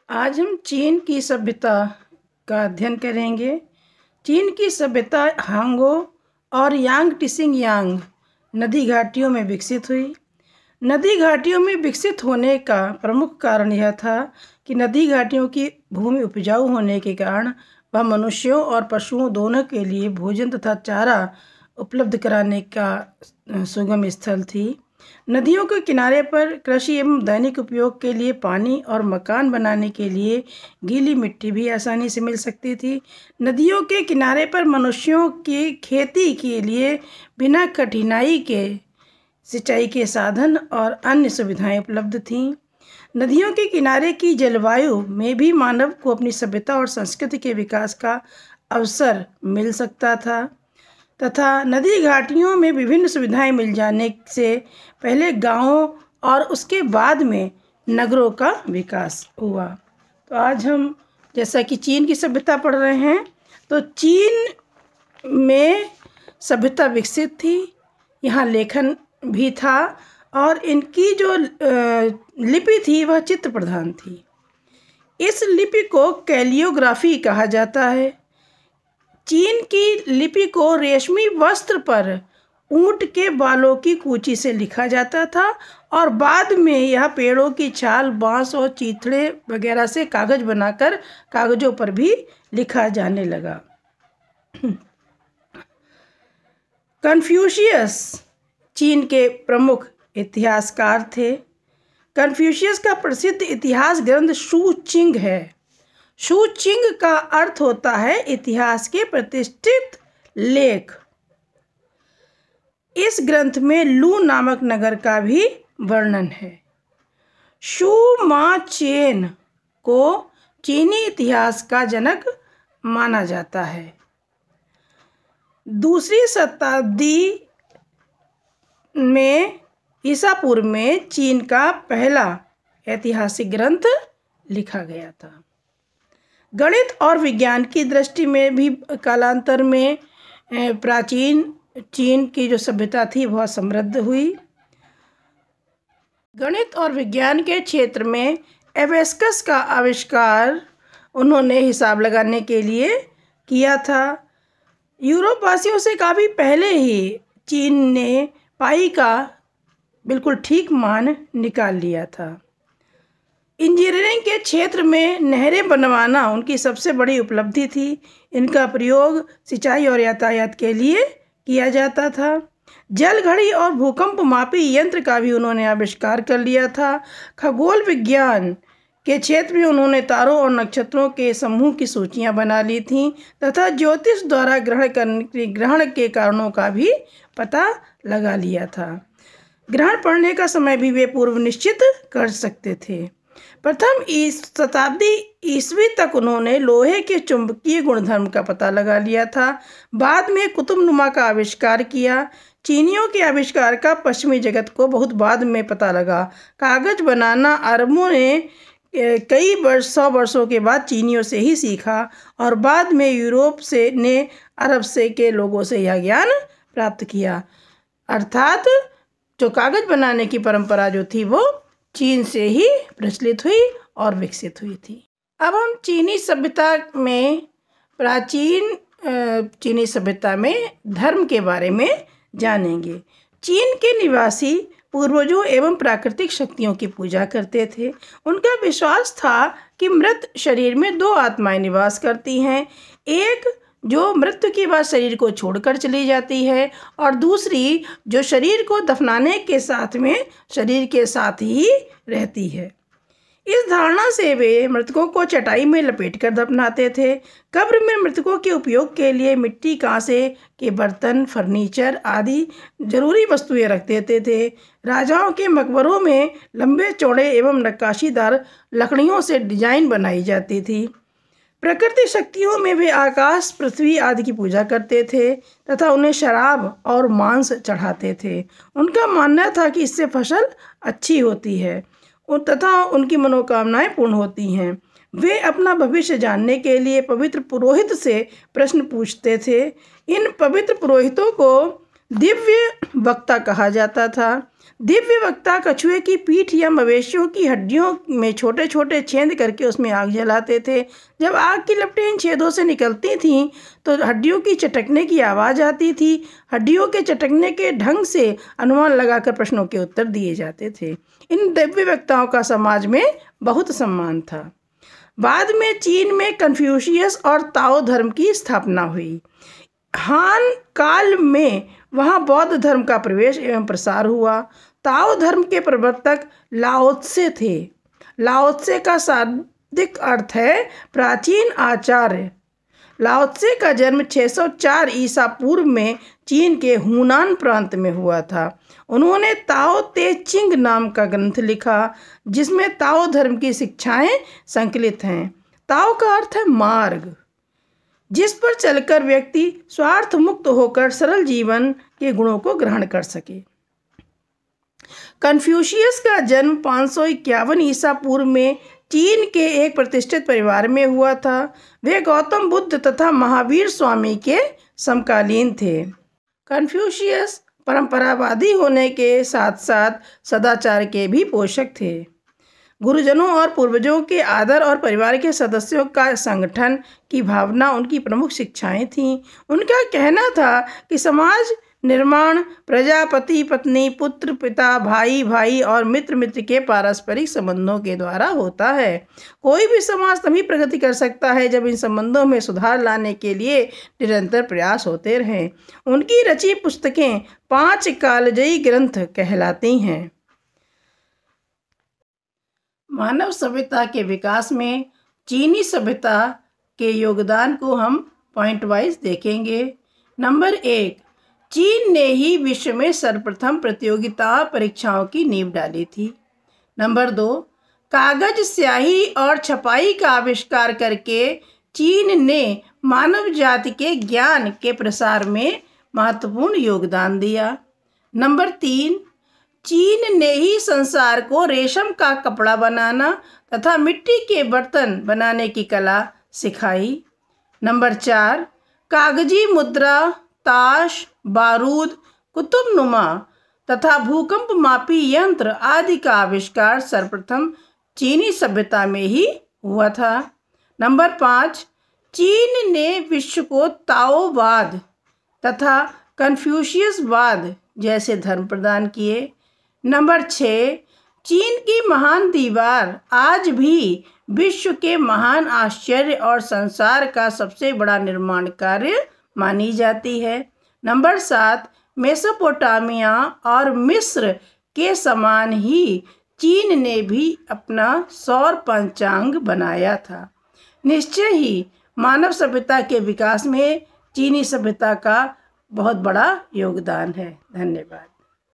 आज हम चीन की सभ्यता का अध्ययन करेंगे। चीन की सभ्यता हांगो और यांग टिसिंग यांग नदी घाटियों में विकसित हुई। नदी घाटियों में विकसित होने का प्रमुख कारण यह था कि नदी घाटियों की भूमि उपजाऊ होने के कारण वह मनुष्यों और पशुओं दोनों के लिए भोजन तथा चारा उपलब्ध कराने का सुगम स्थल थी। नदियों के किनारे पर कृषि एवं दैनिक उपयोग के लिए पानी और मकान बनाने के लिए गीली मिट्टी भी आसानी से मिल सकती थी। नदियों के किनारे पर मनुष्यों की खेती के लिए बिना कठिनाई के सिंचाई के साधन और अन्य सुविधाएं उपलब्ध थीं। नदियों के किनारे की जलवायु में भी मानव को अपनी सभ्यता और संस्कृति के विकास का अवसर मिल सकता था तथा नदी घाटियों में विभिन्न सुविधाएं मिल जाने से पहले गांवों और उसके बाद में नगरों का विकास हुआ। तो आज हम जैसा कि चीन की सभ्यता पढ़ रहे हैं, तो चीन में सभ्यता विकसित थी। यहाँ लेखन भी था और इनकी जो लिपि थी वह चित्र प्रधान थी। इस लिपि को कैलियोग्राफी कहा जाता है। चीन की लिपि को रेशमी वस्त्र पर ऊंट के बालों की कूची से लिखा जाता था और बाद में यह पेड़ों की छाल, बांस और चीथड़े वगैरह से कागज बनाकर कागजों पर भी लिखा जाने लगा। कन्फ्यूशियस चीन के प्रमुख इतिहासकार थे। कन्फ्यूशियस का प्रसिद्ध इतिहास ग्रंथ शू चिंग है। शू चिंग का अर्थ होता है इतिहास के प्रतिष्ठित लेख। इस ग्रंथ में लू नामक नगर का भी वर्णन है। शू मा चेन को चीनी इतिहास का जनक माना जाता है। दूसरी शताब्दी में ईसा पूर्व में चीन का पहला ऐतिहासिक ग्रंथ लिखा गया था। गणित और विज्ञान की दृष्टि में भी कालांतर में प्राचीन चीन की जो सभ्यता थी वह समृद्ध हुई। गणित और विज्ञान के क्षेत्र में एबेस्कस का आविष्कार उन्होंने हिसाब लगाने के लिए किया था। यूरोप वासियों से काफ़ी पहले ही चीन ने पाई का बिल्कुल ठीक मान निकाल लिया था। इंजीनियरिंग के क्षेत्र में नहरें बनवाना उनकी सबसे बड़ी उपलब्धि थी। इनका प्रयोग सिंचाई और यातायात के लिए किया जाता था। जल घड़ी और भूकंप मापी यंत्र का भी उन्होंने आविष्कार कर लिया था। खगोल विज्ञान के क्षेत्र में उन्होंने तारों और नक्षत्रों के समूह की सूचियां बना ली थीं तथा ज्योतिष द्वारा ग्रहण के कारणों का भी पता लगा लिया था। ग्रहण पड़ने का समय भी वे पूर्व निश्चित कर सकते थे। प्रथम शताब्दी ईस्वी तक उन्होंने लोहे के चुंबकीय गुणधर्म का पता लगा लिया था। बाद में कुतुबनुमा का आविष्कार किया। चीनियों के आविष्कार का पश्चिमी जगत को बहुत बाद में पता लगा। कागज बनाना अरबों ने कई सौ वर्षों के बाद चीनियों से ही सीखा और बाद में यूरोप से ने अरब से के लोगों से यह ज्ञान प्राप्त किया। अर्थात जो कागज बनाने की परंपरा जो थी वो चीन से ही प्रचलित हुई और विकसित हुई थी। अब हम चीनी सभ्यता में प्राचीन चीनी सभ्यता में धर्म के बारे में जानेंगे। चीन के निवासी पूर्वजों एवं प्राकृतिक शक्तियों की पूजा करते थे। उनका विश्वास था कि मृत शरीर में दो आत्माएं निवास करती हैं, एक जो मृत्यु के बाद शरीर को छोड़कर चली जाती है और दूसरी जो शरीर को दफनाने के साथ में शरीर के साथ ही रहती है। इस धारणा से वे मृतकों को चटाई में लपेटकर दफनाते थे। कब्र में मृतकों के उपयोग के लिए मिट्टी, कांसे के बर्तन, फर्नीचर आदि जरूरी वस्तुएं रख देते थे। राजाओं के मकबरों में लंबे चौड़े एवं नक्काशीदार लकड़ियों से डिजाइन बनाई जाती थी। प्रकृति शक्तियों में वे आकाश, पृथ्वी आदि की पूजा करते थे तथा उन्हें शराब और मांस चढ़ाते थे। उनका मानना था कि इससे फसल अच्छी होती है तथा उनकी मनोकामनाएं पूर्ण होती हैं। वे अपना भविष्य जानने के लिए पवित्र पुरोहित से प्रश्न पूछते थे। इन पवित्र पुरोहितों को दिव्य वक्ता कहा जाता था। दिव्य वक्ता कछुए की पीठ या मवेशियों की हड्डियों में छोटे छोटे छेद करके उसमें आग जलाते थे। जब आग की लपटें इन छेदों से निकलती थीं तो हड्डियों की चटकने की आवाज़ आती थी। हड्डियों के चटकने के ढंग से अनुमान लगाकर प्रश्नों के उत्तर दिए जाते थे। इन दिव्य वक्ताओं का समाज में बहुत सम्मान था। बाद में चीन में कन्फ्यूशियस और ताओ धर्म की स्थापना हुई। हान काल में वहाँ बौद्ध धर्म का प्रवेश एवं प्रसार हुआ। ताओ धर्म के प्रवर्तक लाओत्से थे। लाओत्से का शाब्दिक अर्थ है प्राचीन आचार्य। लाओत्से का जन्म 604 ईसा पूर्व में चीन के हुनान प्रांत में हुआ था। उन्होंने ताओ ते चिंग नाम का ग्रंथ लिखा जिसमें ताओ धर्म की शिक्षाएं संकलित हैं। ताओ का अर्थ है मार्ग, जिस पर चलकर व्यक्ति स्वार्थ मुक्त होकर सरल जीवन के गुणों को ग्रहण कर सके। कन्फ्यूशियस का जन्म 551 ईसा पूर्व में चीन के एक प्रतिष्ठित परिवार में हुआ था। वे गौतम बुद्ध तथा महावीर स्वामी के समकालीन थे। कन्फ्यूशियस परंपरावादी होने के साथ साथ सदाचार के भी पोषक थे। गुरुजनों और पूर्वजों के आदर और परिवार के सदस्यों का संगठन की भावना उनकी प्रमुख शिक्षाएं थीं। उनका कहना था कि समाज निर्माण प्रजापति पत्नी पुत्र पिता भाई भाई और मित्र मित्र के पारस्परिक संबंधों के द्वारा होता है। कोई भी समाज तभी प्रगति कर सकता है जब इन संबंधों में सुधार लाने के लिए निरंतर प्रयास होते रहें। उनकी रची पुस्तकें 5 कालजयी ग्रंथ कहलाती हैं। मानव सभ्यता के विकास में चीनी सभ्यता के योगदान को हम पॉइंट वाइज देखेंगे। नंबर 1, चीन ने ही विश्व में सर्वप्रथम प्रतियोगिता परीक्षाओं की नींव डाली थी। नंबर 2, कागज स्याही और छपाई का आविष्कार करके चीन ने मानव जाति के ज्ञान के प्रसार में महत्वपूर्ण योगदान दिया। नंबर 3, चीन ने ही संसार को रेशम का कपड़ा बनाना तथा मिट्टी के बर्तन बनाने की कला सिखाई। नंबर 4, कागजी मुद्रा, ताश, बारूद, कुतुबनुमा तथा भूकंप मापी यंत्र आदि का आविष्कार सर्वप्रथम चीनी सभ्यता में ही हुआ था। नंबर 5, चीन ने विश्व को ताओवाद तथा कन्फ्यूशियसवाद जैसे धर्म प्रदान किए। नंबर 6, चीन की महान दीवार आज भी विश्व के महान आश्चर्य और संसार का सबसे बड़ा निर्माण कार्य मानी जाती है। नंबर 7, मेसोपोटामिया और मिस्र के समान ही चीन ने भी अपना सौर पंचांग बनाया था। निश्चय ही मानव सभ्यता के विकास में चीनी सभ्यता का बहुत बड़ा योगदान है। धन्यवाद।